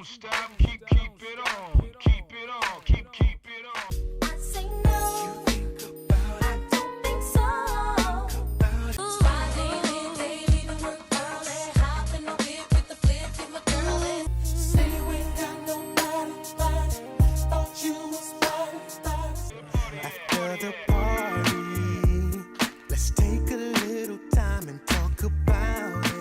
don't stop, keep it on, keep it on, keep it on. I say no. You think about I don't think so. Sliding in daily to work early, hopping the whip with the flip to my girlie. Say we got nobody, thought you was mine. After the party, let's take a little time and talk about it.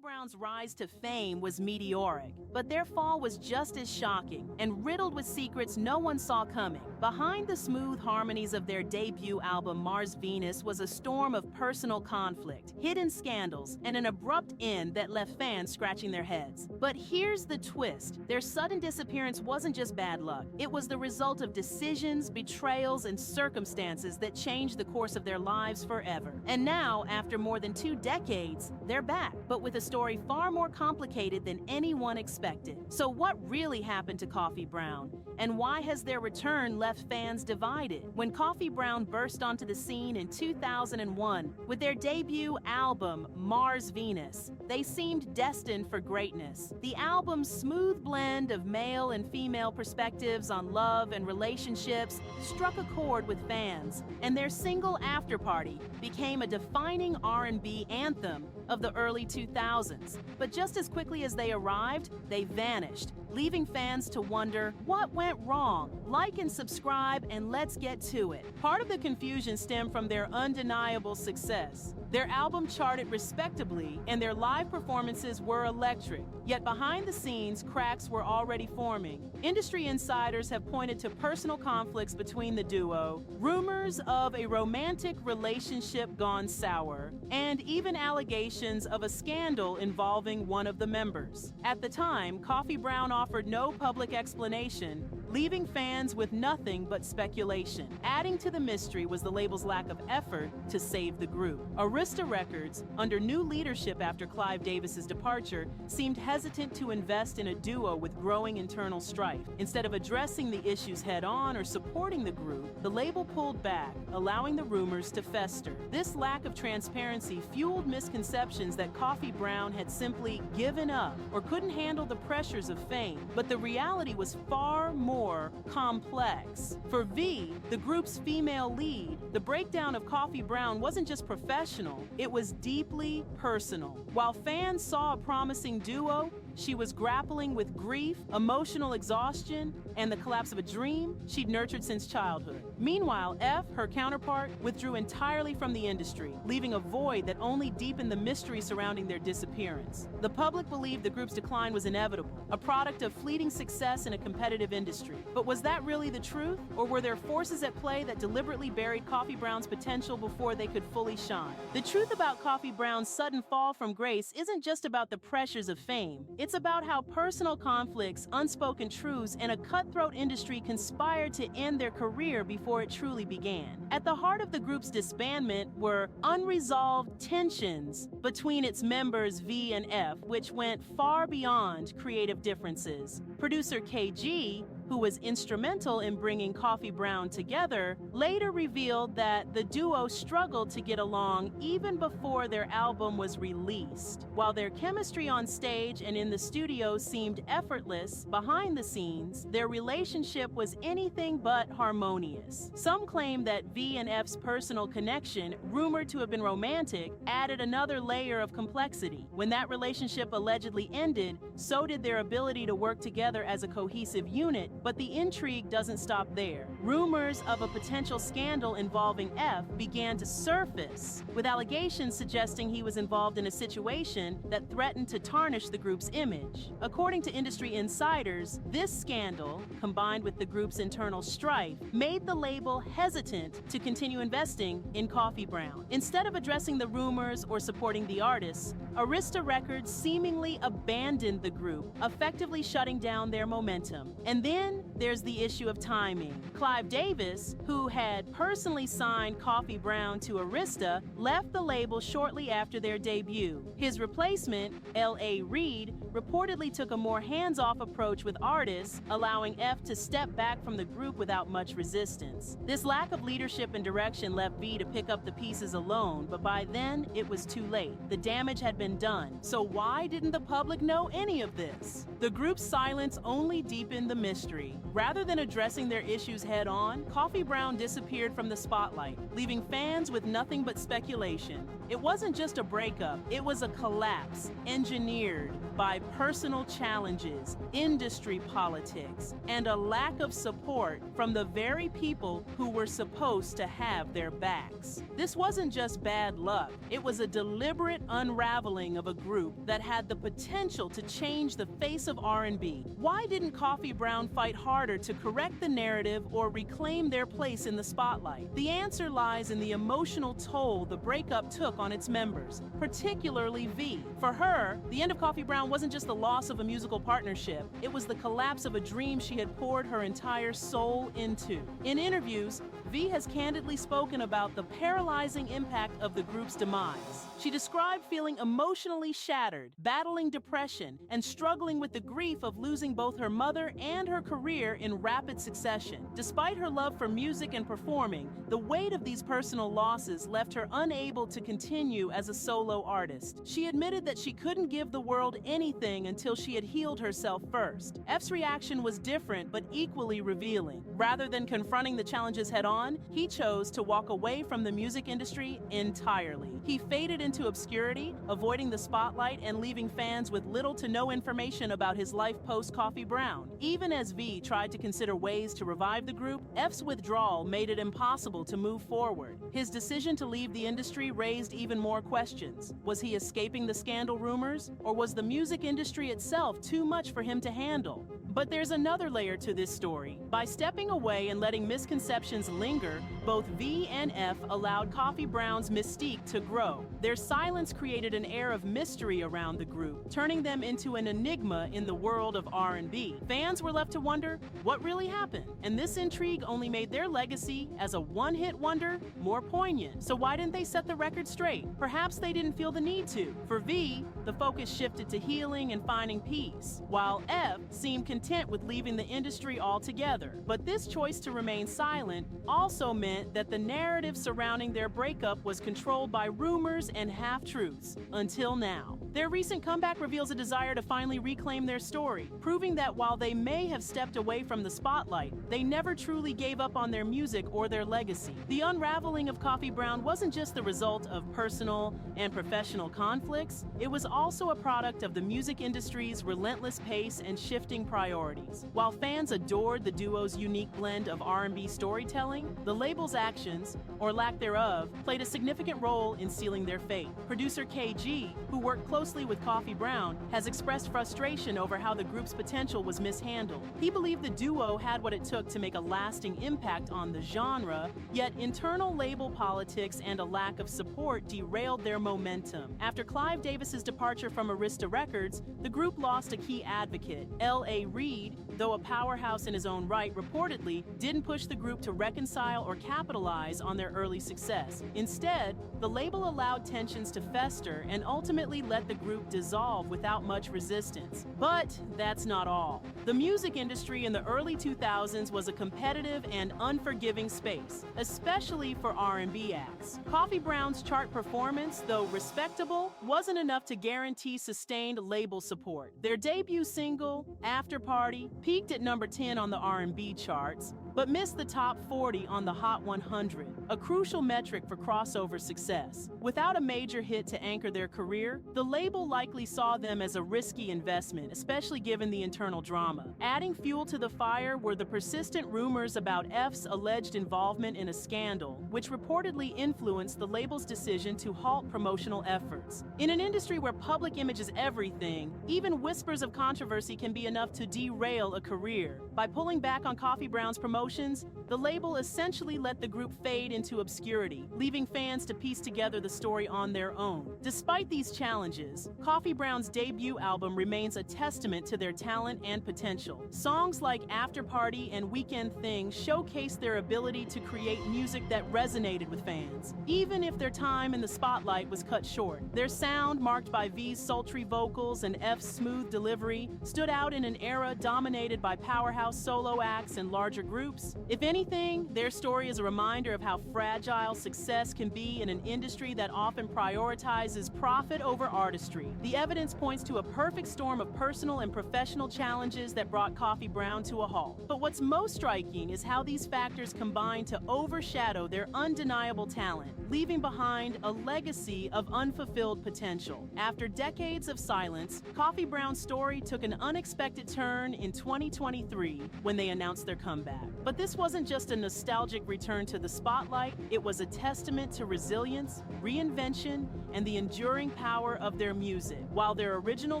Brown's rise to fame was meteoric, but their fall was just as shocking and riddled with secrets no one saw coming. Behind the smooth harmonies of their debut album Mars Venus was a storm of personal conflict, hidden scandals, and an abrupt end that left fans scratching their heads. But here's the twist. Their sudden disappearance wasn't just bad luck. It was the result of decisions, betrayals, and circumstances that changed the course of their lives forever. And now, after more than 2 decades, they're back, but with a story far more complicated than anyone expected. So what really happened to Koffee Brown? And why has their return left fans divided? When Koffee Brown burst onto the scene in 2001 with their debut album, Mars Venus, they seemed destined for greatness. The album's smooth blend of male and female perspectives on love and relationships struck a chord with fans, and their single After Party became a defining R&B anthem of the early 2000s. But just as quickly as they arrived, they vanished, leaving fans to wonder what went wrong. Like and subscribe, and let's get to it. Part of the confusion stemmed from their undeniable success. Their album charted respectably, and their live performances were electric. Yet behind the scenes, cracks were already forming. Industry insiders have pointed to personal conflicts between the duo, rumors of a romantic relationship gone sour, and even allegations of a scandal involving one of the members. At the time, Koffee Brown offered no public explanation, leaving fans with nothing but speculation. Adding to the mystery was the label's lack of effort to save the group. Arista Records, under new leadership after Clive Davis's departure, seemed hesitant to invest in a duo with growing internal strife. Instead of addressing the issues head-on or supporting the group, the label pulled back, allowing the rumors to fester. This lack of transparency fueled misconceptions that Koffee Brown had simply given up or couldn't handle the pressures of fame. But the reality was far more complex. For V, the group's female lead, the breakdown of Koffee Brown wasn't just professional, it was deeply personal. While fans saw a promising duo, she was grappling with grief, emotional exhaustion, and the collapse of a dream she'd nurtured since childhood. Meanwhile, F, her counterpart, withdrew entirely from the industry, leaving a void that only deepened the mystery surrounding their disappearance. The public believed the group's decline was inevitable, a product of fleeting success in a competitive industry. But was that really the truth? Or were there forces at play that deliberately buried Koffee Brown's potential before they could fully shine? The truth about Koffee Brown's sudden fall from grace isn't just about the pressures of fame. It's about how personal conflicts, unspoken truths, and a cutthroat industry conspired to end their career before it truly began. At the heart of the group's disbandment were unresolved tensions between its members V and F, which went far beyond creative differences. Producer KG, who was instrumental in bringing Koffee Brown together, later revealed that the duo struggled to get along even before their album was released. While their chemistry on stage and in the studio seemed effortless, behind the scenes, their relationship was anything but harmonious. Some claim that V and F's personal connection, rumored to have been romantic, added another layer of complexity. When that relationship allegedly ended, so did their ability to work together as a cohesive unit. But the intrigue doesn't stop there. Rumors of a potential scandal involving F began to surface, with allegations suggesting he was involved in a situation that threatened to tarnish the group's image. According to industry insiders, this scandal, combined with the group's internal strife, made the label hesitant to continue investing in Koffee Brown. Instead of addressing the rumors or supporting the artists, Arista Records seemingly abandoned the group, effectively shutting down their momentum. And then there's the issue of timing. Clive Davis, who had personally signed Koffee Brown to Arista, left the label shortly after their debut. His replacement, L.A. Reid, reportedly took a more hands-off approach with artists, allowing F to step back from the group without much resistance. This lack of leadership and direction left V to pick up the pieces alone, but by then, it was too late. The damage had been done. So why didn't the public know any of this? The group's silence only deepened the mystery. Rather than addressing their issues head-on, Koffee Brown disappeared from the spotlight, leaving fans with nothing but speculation. It wasn't just a breakup, it was a collapse, engineered by personal challenges, industry politics, and a lack of support from the very people who were supposed to have their backs. This wasn't just bad luck, it was a deliberate unraveling of a group that had the potential to change the face of R&B. Why didn't Koffee Brown fight harder to correct the narrative or reclaim their place in the spotlight? The answer lies in the emotional toll the breakup took on its members, particularly V. For her, the end of Koffee Brown wasn't just the loss of a musical partnership, it was the collapse of a dream she had poured her entire soul into. In interviews, V has candidly spoken about the paralyzing impact of the group's demise. She described feeling emotionally shattered, battling depression, and struggling with the grief of losing both her mother and her career in rapid succession. Despite her love for music and performing, the weight of these personal losses left her unable to continue as a solo artist. She admitted that she couldn't give the world anything until she had healed herself first. F's reaction was different but equally revealing. Rather than confronting the challenges head-on, he chose to walk away from the music industry entirely. He faded into obscurity, avoiding the spotlight and leaving fans with little to no information about his life post-Koffee Brown. Even as V tried to consider ways to revive the group, F's withdrawal made it impossible to move forward. His decision to leave the industry raised even more questions. Was he escaping the scandal rumors, or was the music industry itself too much for him to handle? But there's another layer to this story. By stepping away and letting misconceptions linger, both V and F allowed Koffee Brown's mystique to grow. Their silence created an air of mystery around the group, turning them into an enigma in the world of R&B. Fans were left to wonder what really happened, and this intrigue only made their legacy as a one-hit wonder more poignant. So why didn't they set the record straight? Perhaps they didn't feel the need to. For V, the focus shifted to healing and finding peace, while F seemed content with leaving the industry altogether. But this choice to remain silent also meant that the narrative surrounding their breakup was controlled by rumors and half-truths, until now. Their recent comeback reveals a desire to finally reclaim their story, proving that while they may have stepped away from the spotlight, they never truly gave up on their music or their legacy. The unraveling of Koffee Brown wasn't just the result of personal and professional conflicts, it was also a product of the music industry's relentless pace and shifting priorities. While fans adored the duo's unique blend of R&B storytelling, the label's actions, or lack thereof, played a significant role in sealing their fate. Producer KG, who worked closely with Koffee Brown, has expressed frustration over how the group's potential was mishandled. He believed the duo had what it took to make a lasting impact on the genre, yet internal label politics and a lack of support derailed their momentum. After Clive Davis's departure from Arista Records, the group lost a key advocate. L.A. Reid, though a powerhouse in his own right, reportedly didn't push the group to reconcile or capitalize on their early success. Instead, the label allowed tensions to fester and ultimately let the group dissolve without much resistance. But that's not all. The music industry in the early 2000s was a competitive and unforgiving space, especially for R&B acts. Koffee Brown's chart performance, though respectable, wasn't enough to guarantee sustained label support. Their debut single, After Party, peaked at number 10 on the R&B charts, but missed the top 40 on the Hot 100, a crucial metric for crossover success. Without a major hit to anchor their career, the label likely saw them as a risky investment, especially given the internal drama. Adding fuel to the fire were the persistent rumors about F's alleged involvement in a scandal, which reportedly influenced the label's decision to halt promotional efforts. In an industry where public image is everything, even whispers of controversy can be enough to derail a career. By pulling back on Koffee Brown's promotions, the label essentially let the group fade into obscurity, leaving fans to piece together the story on their own. Despite these challenges, changes, Koffee Brown's debut album remains a testament to their talent and potential. Songs like After Party and Weekend Thing showcase their ability to create music that resonated with fans. Even if their time in the spotlight was cut short, their sound, marked by V's sultry vocals and F's smooth delivery, stood out in an era dominated by powerhouse solo acts and larger groups. If anything, their story is a reminder of how fragile success can be in an industry that often prioritizes profit over artistry. The evidence points to a perfect storm of personal and professional challenges that brought Koffee Brown to a halt. But what's most striking is how these factors combine to overshadow their undeniable talent, leaving behind a legacy of unfulfilled potential. After decades of silence, Koffee Brown's story took an unexpected turn in 2023 when they announced their comeback. But this wasn't just a nostalgic return to the spotlight, it was a testament to resilience, reinvention, and the enduring power of their music. While their original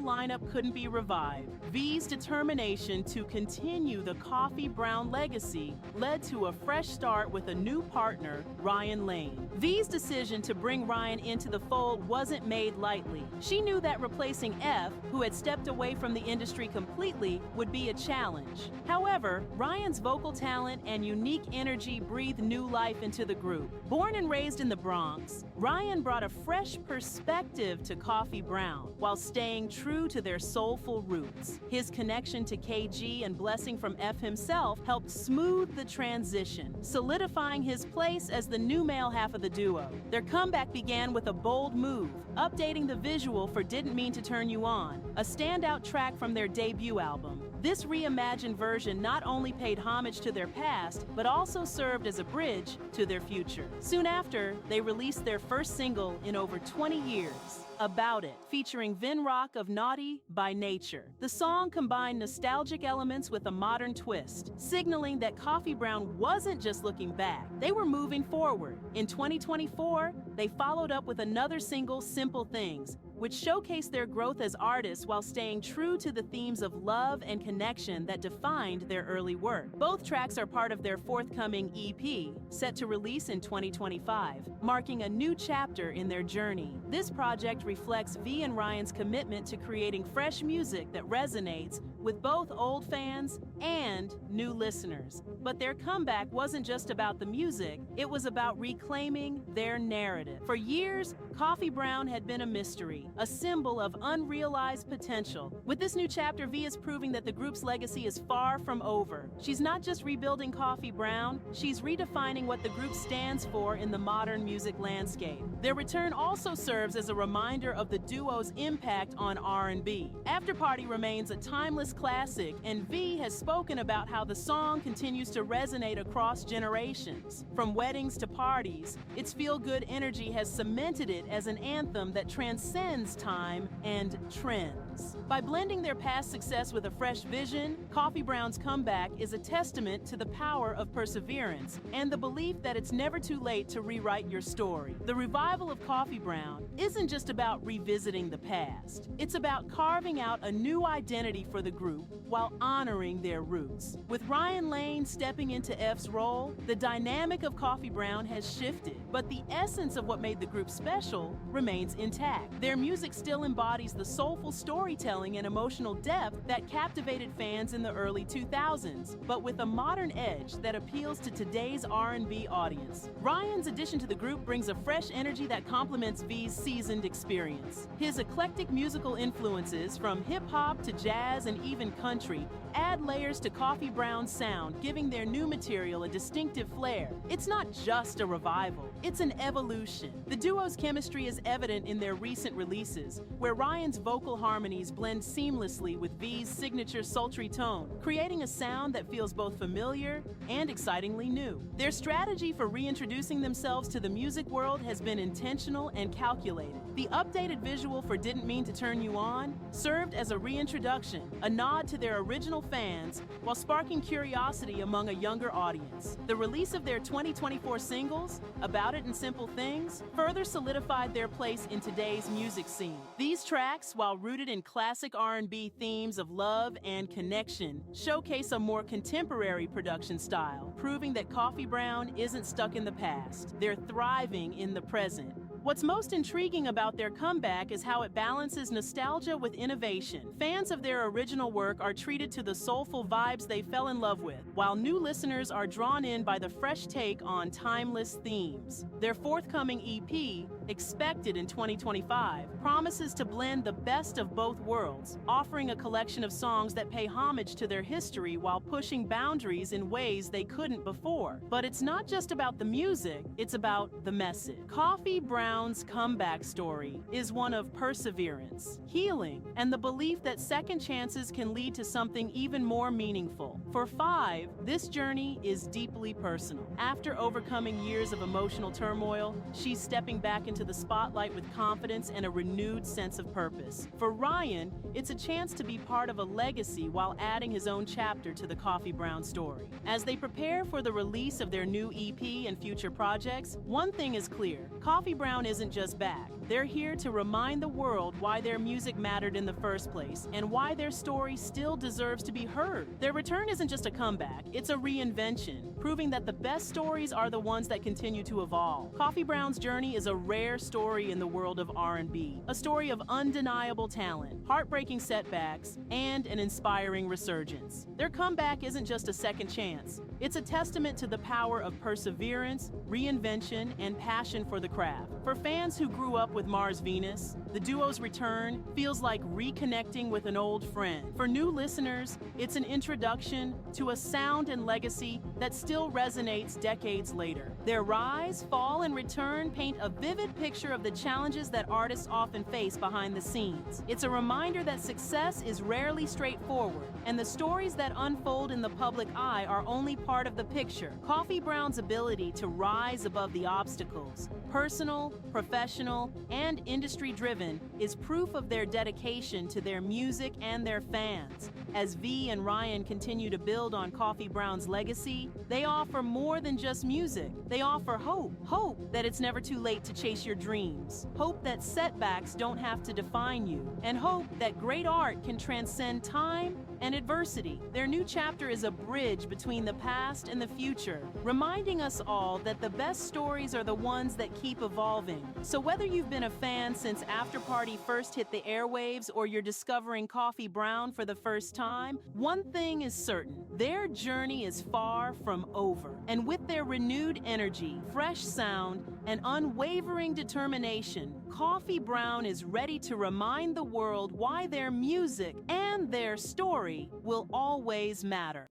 lineup couldn't be revived, V's determination to continue the Koffee Brown legacy led to a fresh start with a new partner, Ryan Lane. V's decision to bring Ryan into the fold wasn't made lightly. She knew that replacing F, who had stepped away from the industry completely, would be a challenge. However, Ryan's vocal talent and unique energy breathed new life into the group. Born and raised in the Bronx, Ryan brought a fresh perspective to Koffee Brown while staying true to their soulful roots. His connection to KG and blessing from F himself helped smooth the transition, solidifying his place as the new male half of the duo. Their comeback began with a bold move, updating the visual for Didn't Mean to Turn You On, a standout track from their debut album. This reimagined version not only paid homage to their past, but also served as a bridge to their future. Soon after, they released their first single in over 20 years, About It, featuring Vin Rock of Naughty by Nature. The song combined nostalgic elements with a modern twist, signaling that Koffee Brown wasn't just looking back, they were moving forward. In 2024, they followed up with another single, Simple Things, which showcased their growth as artists while staying true to the themes of love and connection that defined their early work. Both tracks are part of their forthcoming EP, set to release in 2025, marking a new chapter in their journey. This project reflects V and Ryan's commitment to creating fresh music that resonates with both old fans and new listeners. But their comeback wasn't just about the music, it was about reclaiming their narrative. For years, Koffee Brown had been a mystery, a symbol of unrealized potential. With this new chapter, V is proving that the group's legacy is far from over. She's not just rebuilding Koffee Brown, she's redefining what the group stands for in the modern music landscape. Their return also serves as a reminder of the duo's impact on R&B. After Party remains a timeless classic, and V has spoken about how the song continues to resonate across generations. From weddings to parties, its feel-good energy has cemented it as an anthem that transcends time and trends. By blending their past success with a fresh vision, Koffee Brown's comeback is a testament to the power of perseverance and the belief that it's never too late to rewrite your story. The revival of Koffee Brown isn't just about revisiting the past. It's about carving out a new identity for the group while honoring their roots. With Ryan Lane stepping into F's role, the dynamic of Koffee Brown has shifted, but the essence of what made the group special remains intact. Their music still embodies the soulful storytelling and emotional depth that captivated fans in the early 2000s, but with a modern edge that appeals to today's R&B audience. Ryan's addition to the group brings a fresh energy that complements V's seasoned experience. His eclectic musical influences, from hip-hop to jazz and even country, add layers to Koffee Brown's sound, giving their new material a distinctive flair. It's not just a revival, it's an evolution. The duo's chemistry is evident in their recent releases, where Ryan's vocal harmonies blend seamlessly with V's signature sultry tone, creating a sound that feels both familiar and excitingly new. Their strategy for reintroducing themselves to the music world has been intentional and calculated. The updated visual for Didn't Mean to Turn You On served as a reintroduction, a nod to their original fans, while sparking curiosity among a younger audience. The release of their 2024 singles, About It and Simple Things, further solidified their place in today's music scene. These tracks, while rooted in classic R&B themes of love and connection, showcase a more contemporary production style, proving that Koffee Brown isn't stuck in the past. They're thriving in the present, What's most intriguing about their comeback is how it balances nostalgia with innovation. Fans of their original work are treated to the soulful vibes they fell in love with, while new listeners are drawn in by the fresh take on timeless themes. Their forthcoming EP, expected in 2025, promises to blend the best of both worlds, offering a collection of songs that pay homage to their history while pushing boundaries in ways they couldn't before. But it's not just about the music, it's about the message. Koffee Brown's comeback story is one of perseverance, healing, and the belief that second chances can lead to something even more meaningful. For Five, this journey is deeply personal. After overcoming years of emotional turmoil, she's stepping back into the spotlight with confidence and a renewed sense of purpose. For Ryan, it's a chance to be part of a legacy while adding his own chapter to the Koffee Brown story. As they prepare for the release of their new EP and future projects, one thing is clear: Koffee Brown isn't just back. They're here to remind the world why their music mattered in the first place and why their story still deserves to be heard. Their return isn't just a comeback, it's a reinvention, proving that the best stories are the ones that continue to evolve. Koffee Brown's journey is a rare story in the world of R&B, a story of undeniable talent, heartbreaking setbacks, and an inspiring resurgence. Their comeback isn't just a second chance, it's a testament to the power of perseverance, reinvention, and passion for the craft. For fans who grew up with Mars Venus, the duo's return feels like reconnecting with an old friend. For new listeners, it's an introduction to a sound and legacy that still resonates decades later. Their rise, fall, and return paint a vivid picture of the challenges that artists often face behind the scenes. It's a reminder that success is rarely straightforward, and the stories that unfold in the public eye are only part of the picture. Koffee Brown's ability to rise above the obstacles, personal, professional, and industry-driven, is proof of their dedication to their music and their fans. As V and Ryan continue to build on Koffee Brown's legacy, they offer more than just music. They offer hope. Hope that it's never too late to chase your dreams. Hope that setbacks don't have to define you. And hope that great art can transcend time and adversity. Their new chapter is a bridge between the past and the future, reminding us all that the best stories are the ones that keep evolving. So whether you've been a fan since After Party first hit the airwaves or you're discovering Koffee Brown for the first time, one thing is certain: their journey is far from over. And with their renewed energy, fresh sound, and unwavering determination, Koffee Brown is ready to remind the world why their music and their story will always matter.